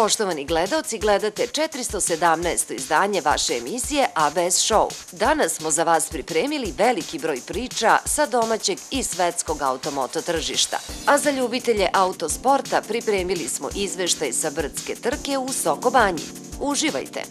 Poštovani gledaoci, gledate 417. izdanje vaše emisije ABS Show. Danas smo za vas pripremili veliki broj priča sa domaćeg i svetskog automoto tržišta. A za ljubitelje autosporta pripremili smo izveštaj sa brdske trke u Soko Banji. Uživajte!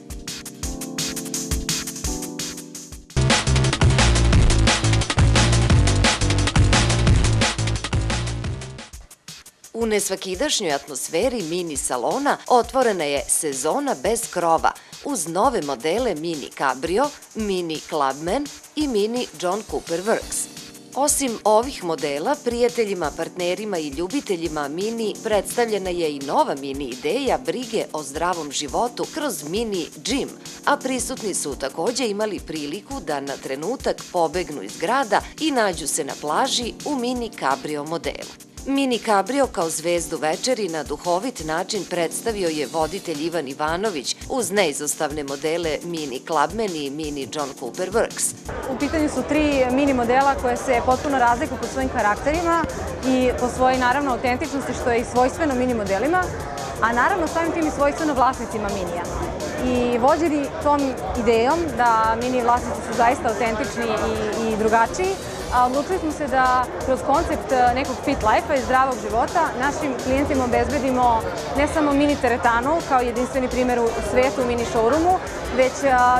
U nesvakidašnjoj atmosferi mini salona otvorena je sezona bez krova uz nove modele Mini Cabrio, Mini Clubman i Mini John Cooper Works. Osim ovih modela, prijateljima, partnerima i ljubiteljima Mini predstavljena je i nova mini ideja brige o zdravom životu kroz Mini Gym, a prisutni su takođe imali priliku da na trenutak pobegnu iz grada i nađu se na plaži u Mini Cabrio modelu. Mini Cabrio kao zvezdu večeri na duhovit način predstavio je voditelj Ivan Ivanović uz neizostavne modele Mini Clubman i Mini John Cooper Works. U pitanju su tri mini modela koje se potpuno razlikuju po svojim karakterima i po svojoj naravno autentičnosti što je i svojstveno mini modelima, a naravno samim tim i svojstveno vlasnicima minija. I vođeni tom idejom da mini vlasnici su zaista autentični i drugačiji, odlučili smo se da kroz koncept nekog fit life-a i zdravog života našim klijentima obezbedimo ne samo mini teretanu kao jedinstveni primer u svetu u mini showroomu, već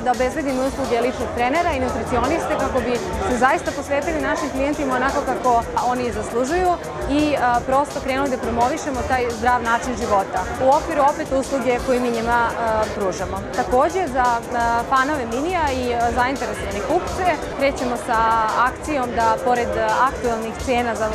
da obezbedimo usluge ličnog trenera i nutricioniste kako bi se zaista posvetili našim klijentima onako kako oni zaslužuju i prosto krenuli da promovišemo taj zdrav način života. U okviru opet usluge koje mi njima pružamo. Takođe, za fanove minija i zainteresovane kupce krećemo sa akcijom da pored aktualnih cena za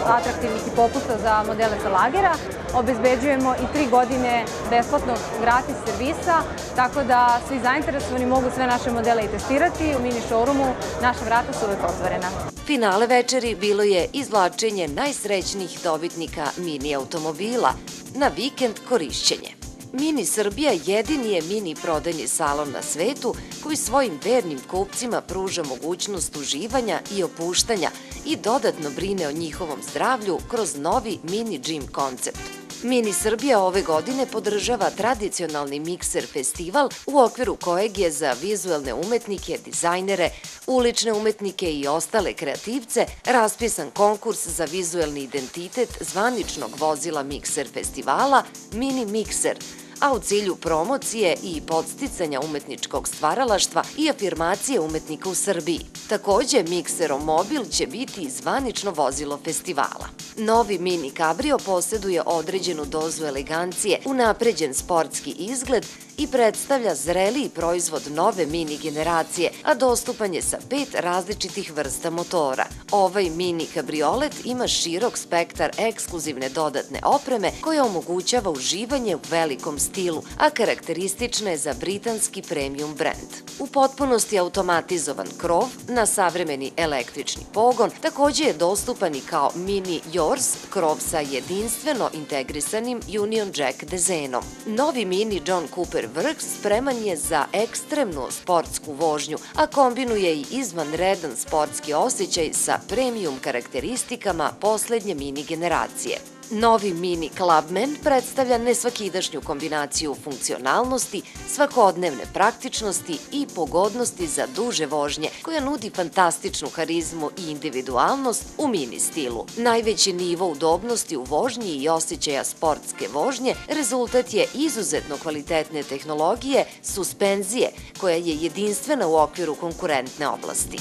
atraktivnih i popusta za modele za lagera, obezbeđujemo i 3 godine besplatnog gratis servisa, tako da svi zainteresovani mogu sve naše modele i testirati. U mini showroomu naša vrata su uvek otvorena. Finale večeri bilo je izvlačenje najsrećnijih dobitnika mini automobila na vikend korišćenje. Mini Srbija jedini je mini prodajni salon na svetu koji svojim vernim kupcima pruža mogućnost uživanja i opuštanja i dodatno brine o njihovom zdravlju kroz novi Mini Gym koncept. Mini Srbija ove godine podržava tradicionalni mikser festival u okviru kojeg je za vizuelne umetnike, dizajnere, ulične umetnike i ostale kreativce raspisan konkurs za vizuelni identitet zvaničnog vozila mikser festivala Mini Mikser, a u cilju promocije i podsticanja umetničkog stvaralaštva i afirmacije umetnika u Srbiji. Takođe, Mikseromobil će biti zvanično vozilo festivala. Novi Mini Cabrio posjeduje određenu dozu elegancije, unapređen sportski izgled i predstavlja zreliji proizvod nove mini generacije, a dostupan je sa 5 različitih vrsta motora. Ovaj mini kabriolet ima širok spektar ekskluzivne dodatne opreme koja omogućava uživanje u velikom stilu, a karakteristična je za britanski premium brend. U potpunosti automatizovan krov na savremeni električni pogon takođe je dostupan i kao Mini Yours, krov sa jedinstveno integrisanim Union Jack dezenom. Novi Mini John Cooper Works spreman je za ekstremnu sportsku vožnju, a kombinuje i izvanredan sportski osjećaj sa premium karakteristikama poslednje mini generacije. Novi Mini Clubman predstavlja nesvakidašnju kombinaciju funkcionalnosti, svakodnevne praktičnosti i pogodnosti za duže vožnje, koja nudi fantastičnu harizmu i individualnost u mini stilu. Najveći nivo udobnosti u vožnji i osjećaja sportske vožnje rezultat je izuzetno kvalitetne tehnologije suspenzije, koja je jedinstvena u okviru konkurentne oblasti.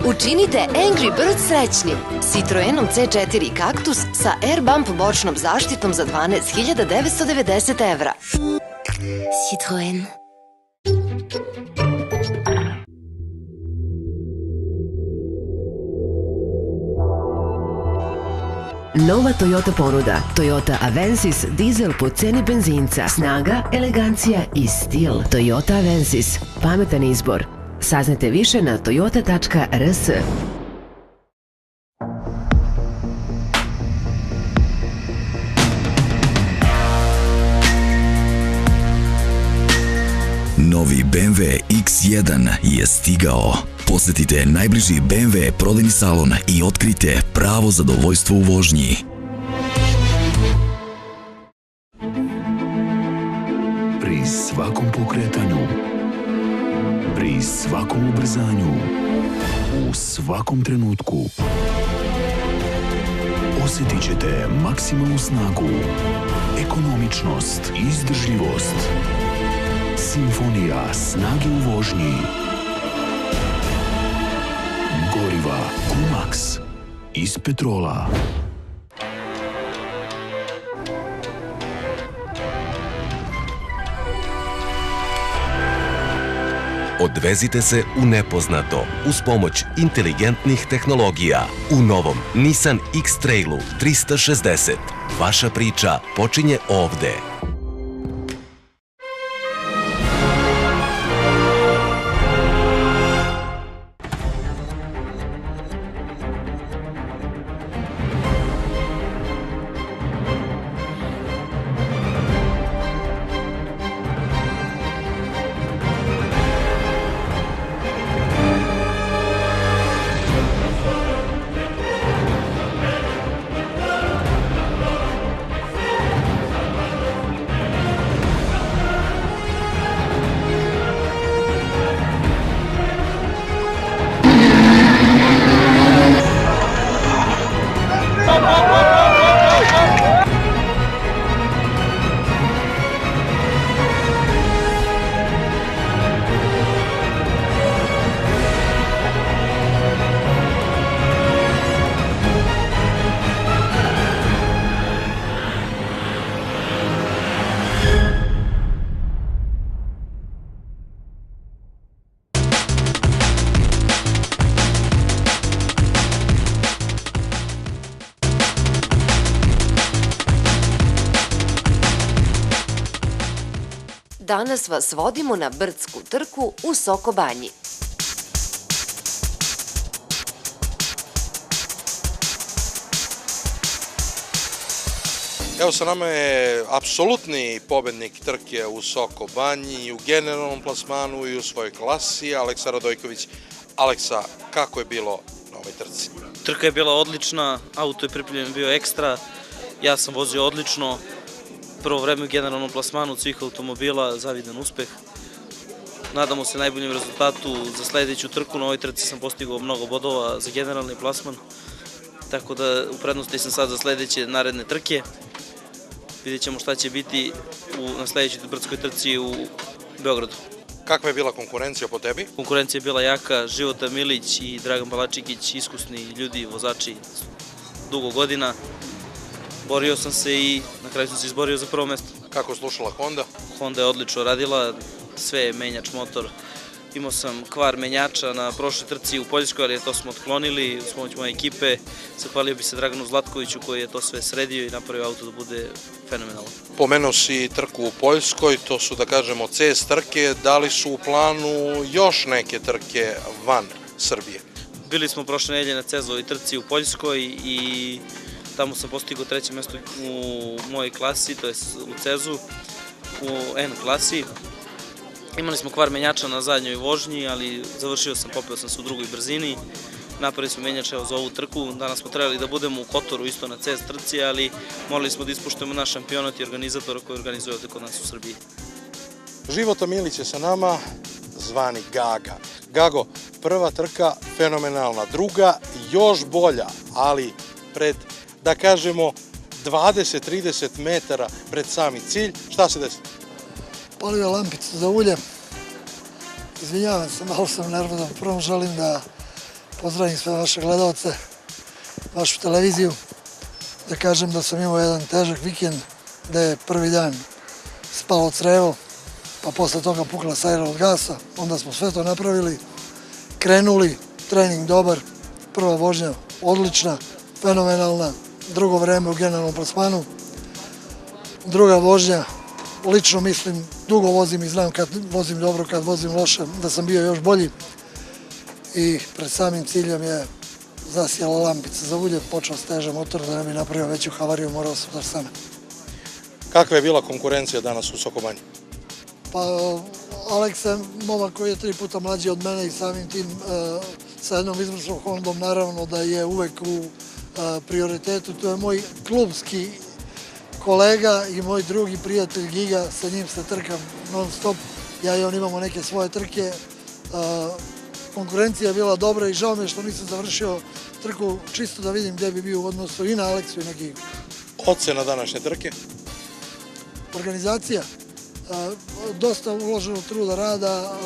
Učinite Angry Bird srećnim Citroenom C4 Cactus sa Air Bump bočnom zaštitom za 12.990 evra. Citroen. Nova Toyota ponuda. Toyota Avensis dizel po ceni benzinca. Snaga, elegancija i stil. Toyota Avensis. Pametan izbor. Saznajte više na toyota.rs. Novi BMW X1 je stigao. Posetite najbliži BMW prodajni salon i otkrite pravo zadovoljstvo u vožnji. Pri svakom pokretanju, pri svakom ubrzanju, u svakom trenutku osjetit ćete maksimalnu snagu, ekonomičnost i izdržljivost. Simfonija snage u vožnji. Goriva Q-Max iz petrola. Odvezite se u nepoznato uz pomoć inteligentnih tehnologija u novom Nissan X-Trailu 360. Vaša priča počinje ovde. Danas vas vodimo na brdsku trku u Soko Banji. Evo sa nama je apsolutni pobednik trke u Soko Banji i u generalnom plasmanu i u svojoj klasi, Aleksa Radojković. Aleksa, kako je bilo na ovoj trci? Trka je bila odlična, auto je pripremljen bio ekstra, ja sam vozio odlično. Prvo vreme u generalnom plasmanu svih automobila, zavidan uspeh. Nadamo se najboljem rezultatu za sledeću trku. Na ovoj trci sam postigao mnogo bodova za generalni plasman, tako da u prednosti sam sad za sledeće naredne trke. Vidjet ćemo šta će biti na sledećoj brdskoj trci u Beogradu. Kakva je bila konkurencija po tebi? Konkurencija je bila jaka, Života Milić i Dragan Balačikić, iskusni ljudi, vozači dugo godina. Borio sam se i na kraju sam se izborio za prvo mesto. Kako je slušala Honda? Honda je odlično radila, sve je menjač motor. Imao sam kvar menjača na prošloj trci u Poljskoj, ali to smo otklonili uz pomoć moje ekipe. Zahvalio bi se Draganu Zlatkoviću koji je to sve sredio i napravio auto da bude fenomenalno. Pomenuo si trku u Poljskoj, to su da kažemo CS trke, da li su u planu još neke trke van Srbije? Bili smo prošle nedelje na CEZ-ovoj trci u Poljskoj i tamo sam postigao treće mesto u mojoj klasi, to je u CEZ-u, u N klasi. Imali smo kvar menjača na zadnjoj vožnji, ali završio sam, popeo sam se u drugoj brzini. Napravili smo menjač za ovu trku. Danas smo trebali da budemo u Kotoru isto na CES trci, ali morali smo da ispoštujemo naš šampionat i organizatora koji organizuje ovde kod nas u Srbiji. Života Milić je sa nama, zvani Gaga. Gago, prva trka fenomenalna, druga još bolja, ali pred, da kažemo, 20-30 metara pred sami cilj. Šta se desi? Palio lampicu za ulje. Izvinjavam se, malo sam nervozan. Prvo želim da pozdravim sve vaše gledalce, vašu televiziju, da kažem da sam imao jedan težak vikend, gde je prvi dan spalo crevo, pa posle toga pukla sajra od gasa, onda smo sve to napravili, krenuli, trening dobar, prva vožnja odlična, fenomenalna, drugo vreme u generalnom plasmanu, druga vožnja lično mislim, dugo vozim i znam kad vozim dobro, kad vozim loše, da sam bio još bolji. I pred samim ciljem je zasjela lampica za ulje, počeo steže motor da ne bi napravio veću havariju, morao sam da stane. Kakva je bila konkurencija danas u Sokobanji? Pa Aleksa je momak koji je 3 puta mlađi od mene i samim tim sa jednom izvršnom Hondom naravno da je uvek u prioritetu. To je moj klubski kolega i moj drugi prijatelj Giga, sa njim se trkam non stop. Ja i on imamo neke svoje trke. Konkurencija je bila dobra i žao mi je što nisam završio trku čisto da vidim gde bi bio u odnosu i na Aleksu i na Gigu. Ocena današnje trke? Organizacija, dosta uloženo truda rada,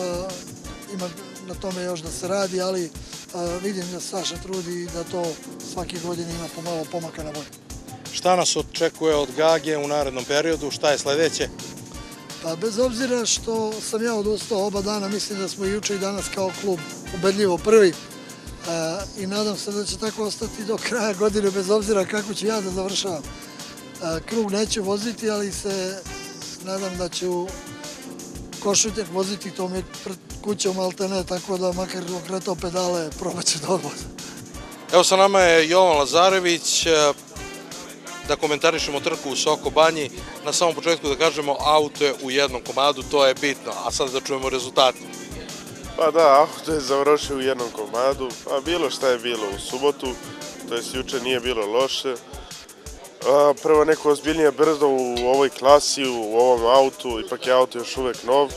ima na tome još da se radi, ali vidim da Saša trudi i da to svake godine ima pomalo pomaka na bolje. Šta nas očekuje od Gage u narednom periodu? Šta je sledeće? Pa bez obzira što sam ja odustao oba dana, mislim da smo i juče i danas kao klub ubedljivo prvi i nadam se da će tako ostati do kraja godine, bez obzira kako ću ja da završavam. Krug neću voziti, ali se nadam da ću košutnjak voziti, to mi je pred kućom maltene, tako da makar okretao pedale probat ću da odvozim. Evo sa nama je Jovan Lazarević, da komentarišemo trku u Sokobanji. Na samom početku da kažemo auto je u jednom komadu, to je bitno, a sad da čujemo rezultate. Pa da, auto je završio u jednom komadu, a bilo šta je bilo u subotu, to jest juče nije bilo loše. Prvo neko ozbiljnije brzo u ovoj klasi, u ovom autu, ipak je auto još uvek nov.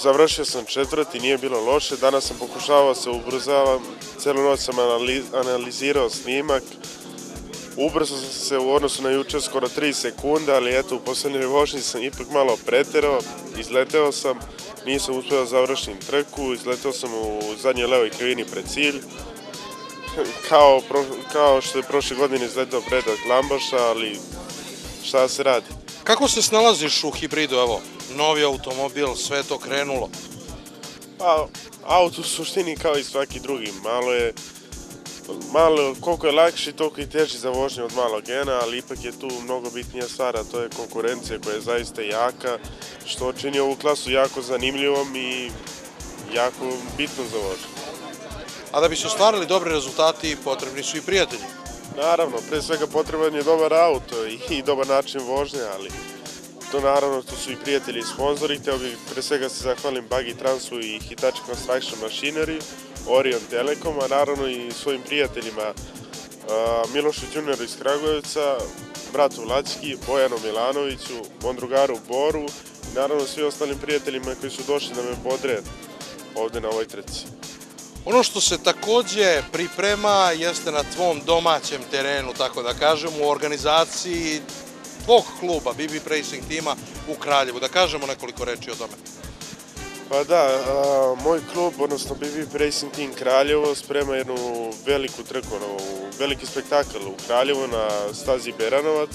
Završio sam četvrti, nije bilo loše, danas sam pokušavao se ubrzavam, celu noć sam analizirao snimak. Ubrzo sam se u odnosu na juče skoro 3 sekunde, ali eto u poslednjoj vožnji sam ipak malo preterao, izleteo sam, nisam uspeo završiti trku, izleteo sam u zadnjoj levoj krivini pred cilj. Kao što je prošle godine izletao Predrag Lambaša, ali šta se radi? Kako se snalaziš u hibridu, evo, novi automobil, sve to krenulo? Pa, auto u suštini kao i svaki drugi, malo koliko je lakši, toliko i teži za vožnju od malog gena, ali ipak je tu mnogo bitnija stvar, a to je konkurencija koja je zaista jaka, što čini ovu klasu jako zanimljivom i jako bitnom za vožnju. A da bi se ostvarili dobri rezultati, potrebni su i prijatelji. Naravno, pre svega potreban je dobar auto i dobar način vožnje, ali to naravno to su i prijatelji i sponzori. Hteo bih pre svega se zahvalim Buggy Transu i Hitachi Construction Machinery, Orion Telekom, a naravno i svojim prijateljima Milošu Đunjeru iz Kragujevca, bratu Vlački, Bojanu Milanoviću, mom drugaru Boru i naravno svi ostalim prijateljima koji su došli da me bodre ovde na ovoj trci. Ono što se takođe priprema jeste na tvom domaćem terenu, tako da kažem, u organizaciji tvog kluba, BB Racing tima u Kraljevu. Da kažemo nekoliko reči o tome. Pa da, moj klub, odnosno BB Racing Team Kraljevo, sprema jednu veliku trku, veliki spektakl u Kraljevu na stazi Beranovac.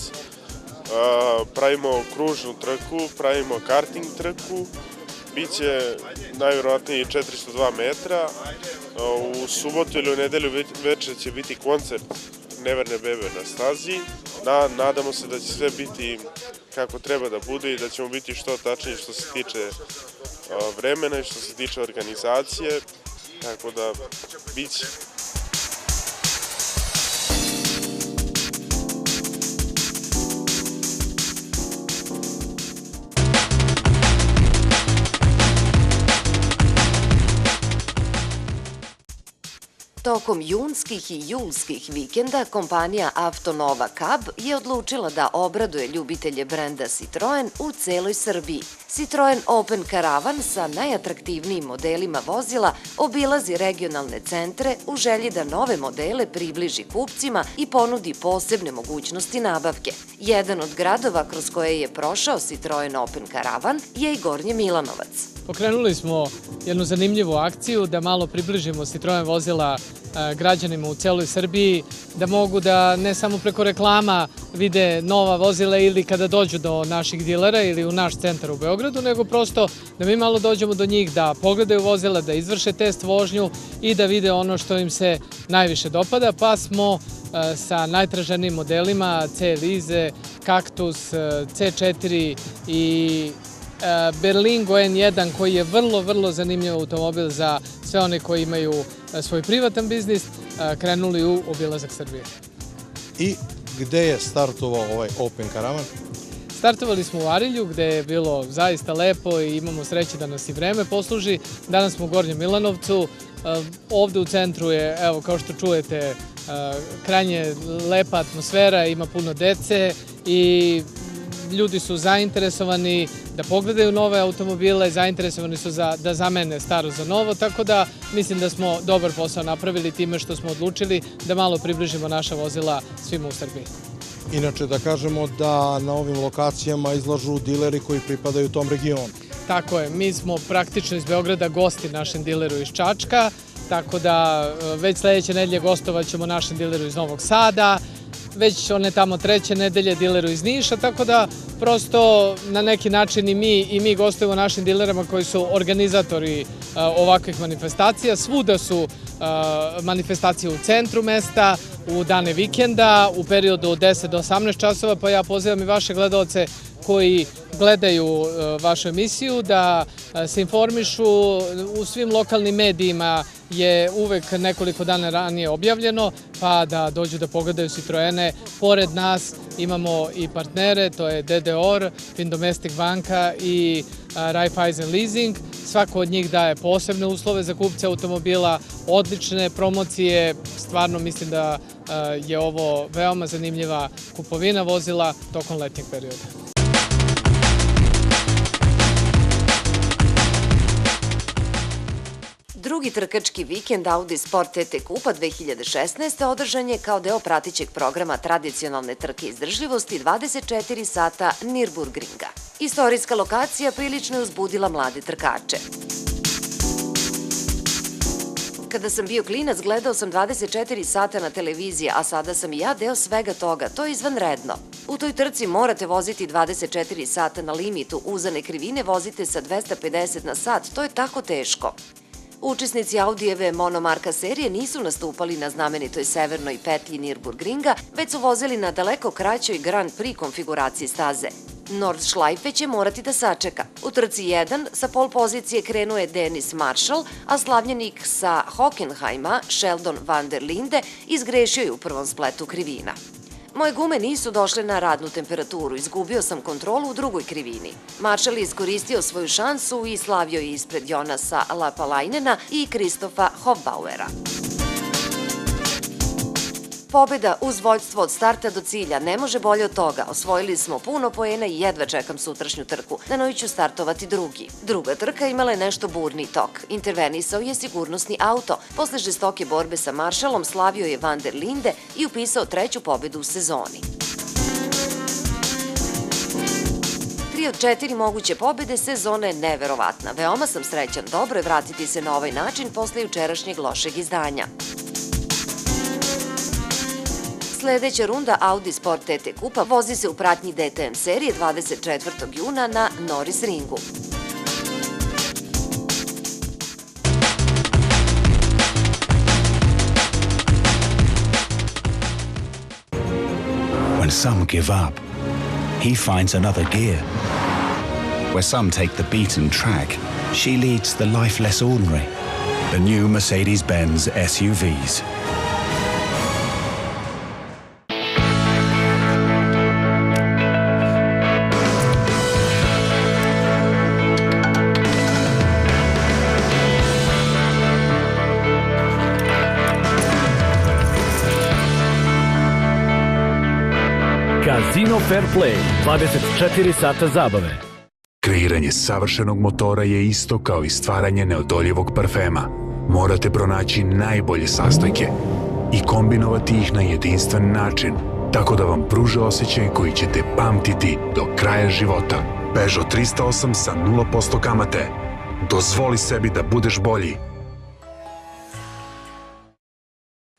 Pravimo kružnu trku, pravimo karting trku, biće najvjerovatnije 402 metra. U subotu ili u nedelju večer će biti koncert Neverne bebe na stazi. Nadamo se da će sve biti kako treba da bude i da ćemo biti što tačniji što se tiče vremena i što se tiče organizacije, tako da biće. Tokom junskih i julskih vikenda kompanija Avtonova Cab je odlučila da obraduje ljubitelje brenda Citroen u celoj Srbiji. Citroen Open Caravan sa najatraktivnijim modelima vozila obilazi regionalne centre u želji da nove modele približi kupcima i ponudi posebne mogućnosti nabavke. Jedan od gradova kroz koje je prošao Citroen Open Caravan je i Gornji Milanovac. Pokrenuli smo jednu zanimljivu akciju da malo približimo Citroen vozila građanima u celoj Srbiji, da mogu da ne samo preko reklama vide nova vozila ili kada dođu do naših dilera ili u naš centar u Beogradu, nego prosto da mi malo dođemo do njih, da pogledaju vozila, da izvrše test vožnju i da vide ono što im se najviše dopada, pa smo sa najtraženijim modelima C-Elize, Kaktus, C4 i Berlingo N1 koji je vrlo zanimljiv automobil za sve one koji imaju svoj privatan biznis, krenuli u obilazak Srbije. I gde je startovao ovaj Open Karavan? Startovali smo u Arilju gde je bilo zaista lepo i imamo sreće da nas i vreme posluži. Danas smo u Gornjem Milanovcu. Ovde u centru je, evo kao što čujete, krajnje lepa atmosfera, ima puno dece i ljudi su zainteresovani da pogledaju nove automobile, zainteresovani su da zamene staro za novo, tako da mislim da smo dobar posao napravili time što smo odlučili da malo približimo naša vozila svima u Srbiji. Inače da kažemo da na ovim lokacijama izlažu dileri koji pripadaju tom regionu. Tako je, mi smo praktično iz Beograda gosti našem dileru iz Čačka, tako da već sledeće nedelje gostovat ćemo našem dileru iz Novog Sada, već one tamo treće nedelje dileru iz Niša, tako da prosto na neki način i mi gostujemo našim dilerama koji su organizatori ovakvih manifestacija. Svuda su manifestacije u centru mesta, u dane vikenda, u periodu od 10 do 18 časova, pa ja pozivam i vaše gledalce koji gledaju vašu emisiju da se informišu. U svim lokalnim medijima je uvek nekoliko dana ranije objavljeno, pa da dođu da pogledaju Citroene. Pored nas imamo i partnere, to je DDOR, Findomestic banka i Raiffeisen leasing. Svako od njih daje posebne uslove za kupce automobila, odlične promocije. Stvarno mislim da je ovo veoma zanimljiva kupovina vozila tokom letnjeg perioda. Drugi trkački vikend Audi Sport TT Kupa 2016. održan je kao deo pratićeg programa tradicionalne trke izdržljivosti 24 sata Nürburgringa. Istorijska lokacija prilično je uzbudila mlade trkače. Kada sam bio klinac, gledao sam 24 sata na televiziji, a sada sam i ja deo svega toga. To je izvanredno. U toj trci morate voziti 24 sata na limitu, uzane krivine vozite sa 250 na sat, to je tako teško. Učesnici Audijeve monomarka serije nisu nastupali na znamenitoj severnoj petlji Nürburgringa, već su vozili na daleko kraćoj Grand Prix konfiguraciji staze. Nordschleife će morati da sačeka. U trci 1 sa pol pozicije krenuo je Dennis Marshall, a slavljenik sa Hockenheima, Sheldon van der Linde, izgrešio je u prvom spletu krivina. Moje gume nisu došle na radnu temperaturu, izgubio sam kontrolu u drugoj krivini. Marshall je iskoristio svoju šansu i slavio je ispred Jonasa Lapalainena i Kristofa Hofbauera. Pobeda uz vođstvo od starta do cilja, ne može bolje od toga. Osvojili smo puno poena i jedva čekam sutrašnju trku. Na njoj ću startovati drugi. Druga trka imala je nešto burni tok. Intervenisao je sigurnosni auto. Posle žestoke borbe sa Marshallom slavio je Van der Linde i upisao treću pobedu u sezoni. 3 od 4 moguće pobede sezona je neverovatna. Veoma sam srećan, dobro je vratiti se na ovaj način posle jučerašnjeg lošeg izdanja. Sledeća runda Audi Sport TT Kupa vozi se u pratnji DTM serije 24. juna na Norris ringu. When some give up, he finds another gear. Where some take the beaten track, she leads the life less ordinary. The new Mercedes-Benz SUVs. Casino Fair Play, 24 sata zabave. Kreiranje savršenog motora je isto kao i stvaranje neodoljivog parfema. Morate pronaći najbolje sastojke i kombinovati ih na jedinstven način, tako da vam pruže osjećaj koji ćete pamtiti do kraja života. Peugeot 308 sa 0% kamate. Dozvoli sebi da budeš bolji.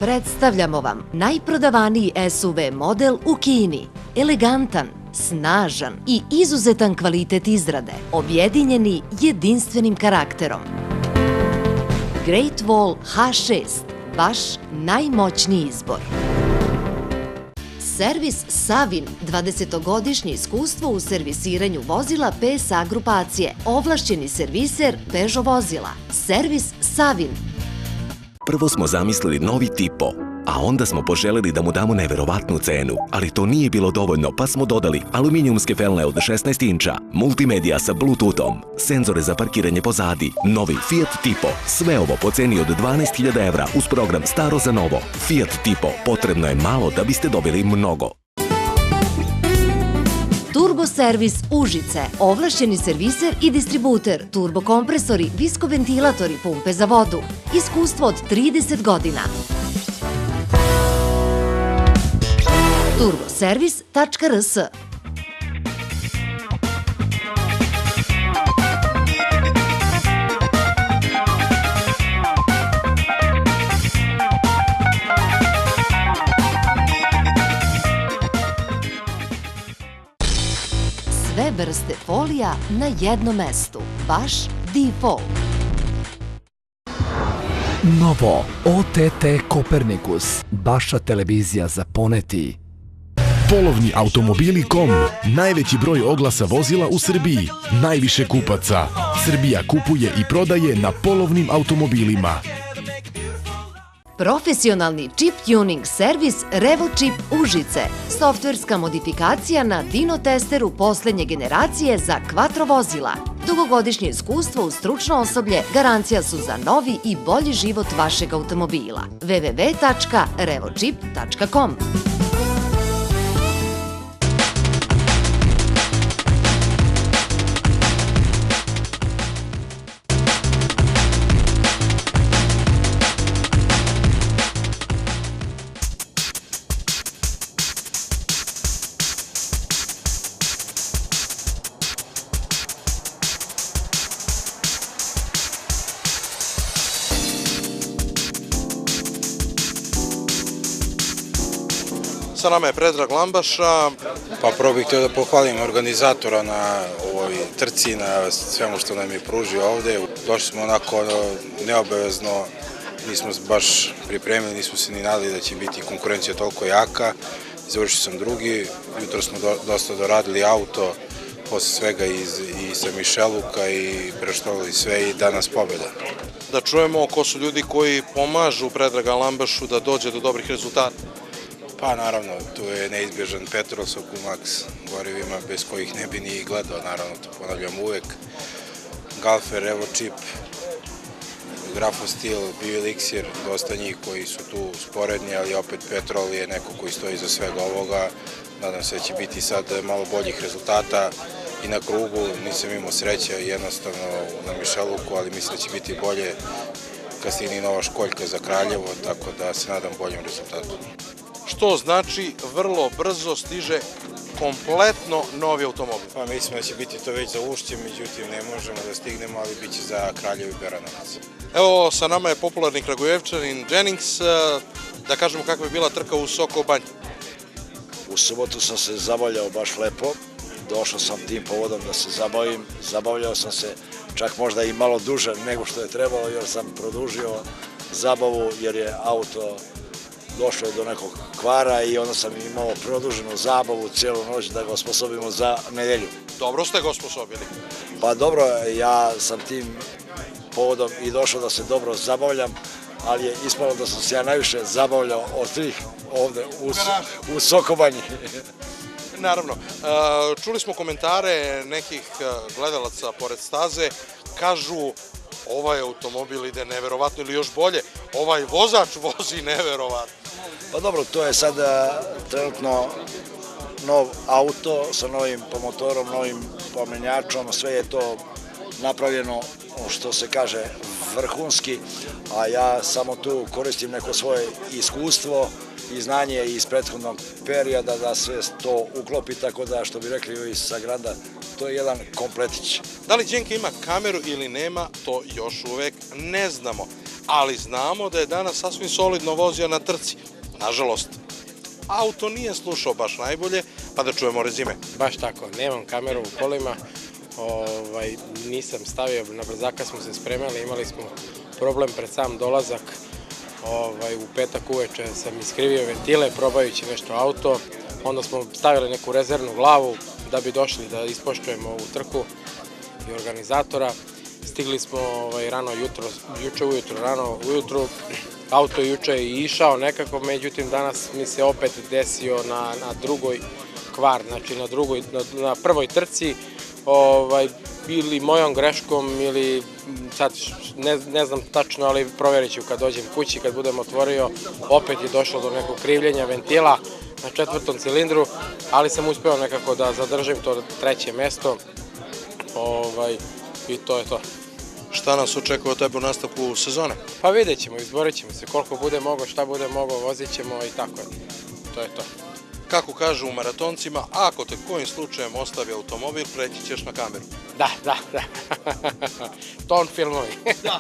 Predstavljamo vam najprodavaniji SUV model u Kini. Elegantan, snažan i izuzetan kvalitet izrade, objedinjeni jedinstvenim karakterom. Great Wall H6, vaš najmoćniji izbor. Servis Savin, 20-godišnje iskustvo u servisiranju vozila PSA grupacije, ovlašćeni serviser Peugeot vozila. Servis Savin. Prvo smo zamislili novi Tipo, a onda smo poželeli da mu damo neverovatnu cenu, ali to nije bilo dovoljno, pa smo dodali aluminijumske felne od 16 inča, multimedija sa Bluetoothom, senzore za parkiranje pozadi, novi Fiat Tipo, sve ovo po ceni od 12.000 evra uz program Staro za novo. Fiat Tipo, potrebno je malo da biste dobili mnogo. Turbo servis Užice, ovlašćeni serviser i distributer, turbokompresori, viskoventilatori, pumpe za vodu. Iskustvo od 30 godina. turboservis.rs. Sve vrste folija na jednom mestu. Vaš Default. Novo OTT Kopernikus, vaša televizija za poneti. Polovniautomobili.com, najveći broj oglasa vozila u Srbiji, najviše kupaca. Srbija kupuje i prodaje na polovnim automobilima. Profesionalni chip tuning servis RevoChip Užice. Softverska modifikacija na Dino testeru poslednje generacije za quattro vozila. Dugogodišnje iskustvo u stručno osoblje garancija su za novi i bolji život vašeg automobila. www.revochip.com. Sa nama je Predrag Lambaša. Pa prvo bih htio da pohvalim organizatora na ovoj trci, na svemu što nam je pružio ovde. Došli smo onako neobavezno, nismo baš pripremili, nismo se ni nadali da će biti konkurencija toliko jaka. Završio sam drugi, jutro smo dosta doradili auto, posle svega i sa Mišeluka i preštovali sve i danas pobjeda. Da čujemo ko su ljudi koji pomažu Predraga Lambašu da dođe do dobrih rezultata. Pa naravno, tu je neizbježan Petrol sa Kumax gorivima bez kojih ne bi ni gledao, naravno, to ponavljam uvek. Galfer, RevoChip, Grafostil, BioElixir, dosta njih koji su tu sporedni, ali opet Petrol je neko koji stoji iza svega ovoga. Nadam se da će biti sad malo boljih rezultata i na krugu, nisam imao sreće jednostavno na Mišeluku, ali mislim da će biti bolje kad stigne nova školjka za Kraljevo, tako da se nadam boljim rezultatom. Što znači vrlo brzo stiže kompletno novi automobil. Pa mislim da će biti to već za Ušće, međutim ne možemo da stignemo, ali bit će za Kraljevo i Beranovac. Evo, sa nama je popularni Kragujevčanin Jennings. Da kažemo kakva je bila trka u Soko Banji. U subotu sam se zabavljao baš lepo. Došao sam tim povodom da se zabavim. Zabavljao sam se čak možda i malo duže nego što je trebalo, jer sam produžio zabavu, jer je auto došlo do nekog kvara i onda sam imao produženu zabavu cijelu noć da ga osposobimo za nedelju. Dobro ste ga osposobili. Pa dobro, ja sam tim povodom i došao da se dobro zabavljam, ali je ispalo da sam se ja najviše zabavljao od svih ovde u Sokobanji. Naravno. Čuli smo komentare nekih gledalaca pored staze, kažu ovaj automobil ide neverovatno ili još bolje, ovaj vozač vozi neverovatno. Pa dobro, to je sad trenutno nov auto sa novim pomotorom, novim pomenjačom, sve je to napravljeno, što se kaže, vrhunski, a ja samo tu koristim neko svoje iskustvo i znanje iz prethodnog perioda da sve to uklopi, tako da, što bi rekli iz Sagranda, to je jedan kompletić. Da li Đenka ima kameru ili nema, to još uvek ne znamo. ali znamo da je danas sasvim solidno vozio na trci. Nažalost, auto nije slušao baš najbolje, pa da čujemo rezime. Baš tako, nemam kameru u kolima, nisam stavio, na brzaka smo se spremali, imali smo problem pred sam dolazak, u petak uveče sam iskrivio ventile probajući nešto auto, onda smo stavili neku rezervnu glavu da bi došli da ispoštujemo ovu trku i organizatora. Stigli smo rano jutro, juče ujutro, rano ujutru, auto juče je išao nekako, međutim danas mi se opet desio na drugoj kvar, znači na prvoj trci, ili mojom greškom ili sad ne znam tačno, ali provjerit ću kad dođem kući, kad budem otvorio, opet je došlo do nekog krivljenja ventila na 4. cilindru, ali sam uspeo nekako da zadržim to 3. mesto i to je to. Šta nas očekuje od tebe u nastavku sezone? Pa vidjet ćemo, izborit ćemo se koliko bude mogo, šta bude mogo, vozit ćemo i tako je. To je to. Kako kažu u maratoncima, ako te kojim slučajem ostavi automobil, preći ćeš na kameru. Da. Ton filmovi. Da.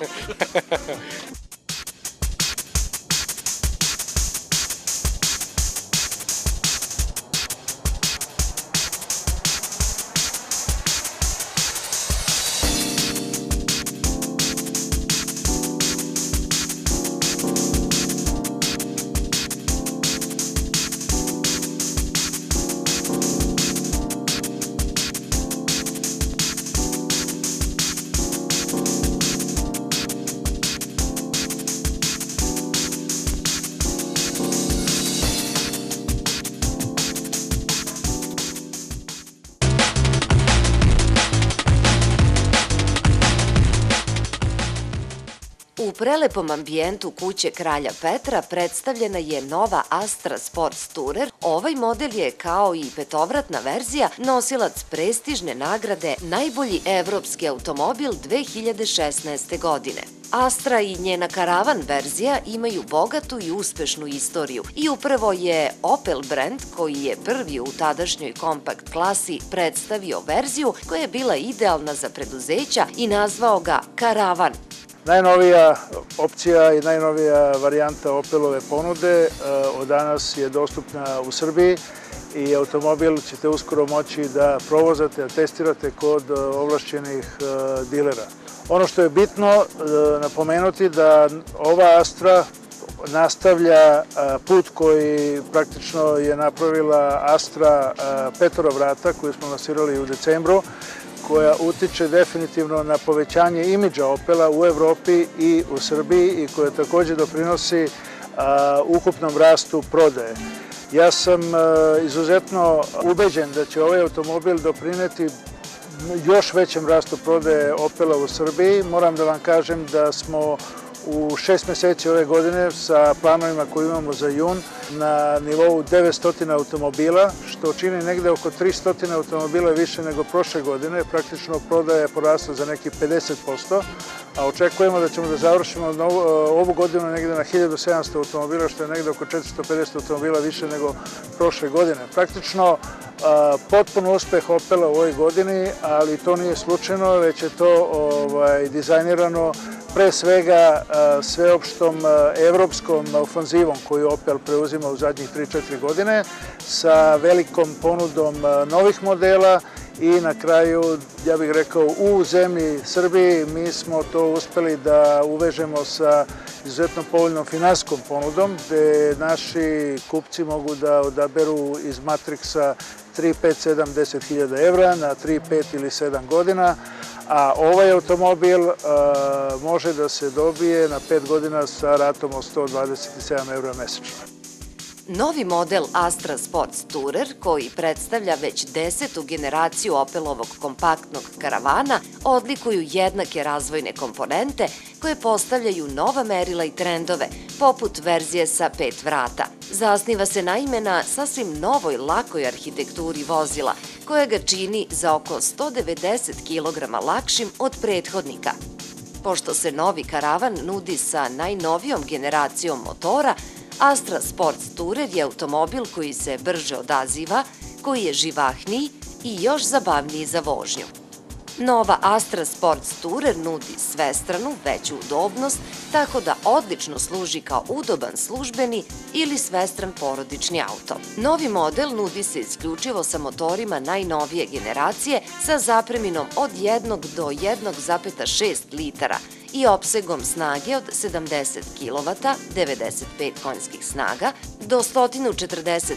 U prelepom ambijentu kuće Kralja Petra predstavljena je nova Astra Sports Tourer. Ovaj model je, kao i petovratna verzija, nosilac prestižne nagrade Najbolji evropski automobil 2016. godine. Astra i njena karavan verzija imaju bogatu i uspešnu istoriju i upravo je Opel brand, koji je prvi u tadašnjoj kompakt klasi predstavio verziju koja je bila idealna za preduzeća i nazvao ga Karavan. Najnovija opcija i najnovija varijanta Opelove ponude od danas je dostupna u Srbiji i automobil ćete uskoro moći da provozate, da testirate kod ovlašćenih dilera. Ono što je bitno napomenuti da ova Astra nastavlja put koji praktično je napravila Astra Petrovrata koju smo lansirali u decembru, koja utiče definitivno na povećanje imidža Opela u Evropi i u Srbiji i koja takođe doprinosi ukupnom rastu prodaje. Ja sam izuzetno ubeđen da će ovaj automobil doprineti još većem rastu prodaje Opela u Srbiji. Moram da vam kažem da smo u 6 meseci ove godine sa planovima koje imamo za jun na nivou 900 automobila, što čini negde oko 300 automobila više nego prošle godine. Praktično prodaja je porasla za nekih 50%, a očekujemo da ćemo da završimo ovu godinu negde na 1700 automobila, što je negde oko 450 automobila više nego prošle godine. Praktično potpuno uspeh Opela u ovoj godini, ali to nije slučajno, već je to dizajnirano pre svega sveopštom evropskom ofanzivom koju Opel preuzima u zadnjih 3-4 godine sa velikom ponudom novih modela i na kraju, ja bih rekao, u zemlji Srbiji mi smo to uspeli da uvežemo sa izuzetno povoljnom finansijskom ponudom gde naši kupci mogu da odaberu iz Matrixa 3, 5, 7, 10.000 evra na 3, 5 ili 7 godina, a ovaj automobil može da se dobije na 5 godina sa ratom od 127 evra mesečno. Novi model Astra Sports Tourer, koji predstavlja već 10. generaciju Opelovog kompaktnog karavana, odlikuju jednake razvojne komponente koje postavljaju nova merila i trendove, poput verzije sa 5 vrata. Zasniva se naime na sasvim novoj lakoj arhitekturi vozila, koja ga čini za oko 190 kg lakšim od prethodnika. Pošto se novi karavan nudi sa najnovijom generacijom motora, Astra Sports Tourer je automobil koji se brže odaziva, koji je živahniji i još zabavniji za vožnju. Nova Astra Sports Tourer nudi svestranu, veću udobnost, tako da odlično služi kao udoban službeni ili svestran porodični auto. Novi model nudi se isključivo sa motorima najnovije generacije sa zapreminom od 1 do 1,6 litara i opsegom snage od 70 kW, 95 konjskih snaga, do 147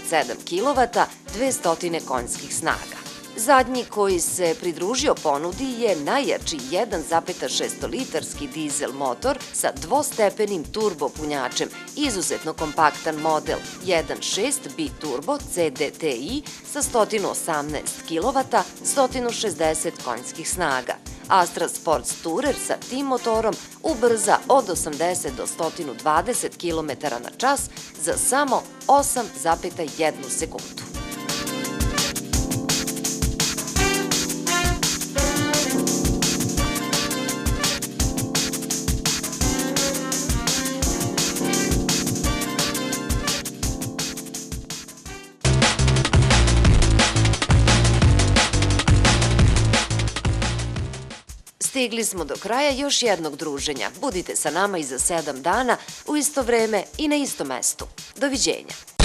kW, 200 konjskih snaga. Zadnji koji se pridružio ponudi je najjači 1,6-litarski dizel motor sa dvostepenim turbo punjačem, izuzetno kompaktan model 1.6 biturbo CDTI sa 118 kW, 160 konjskih snaga. Astra Sports Tourer sa tim motorom ubrza od 80 do 120 km/h za samo 8,1 sekundu. Stigli smo do kraja još jednog druženja. Budite sa nama i za 7 dana u isto vreme i na istom mestu. Doviđenja.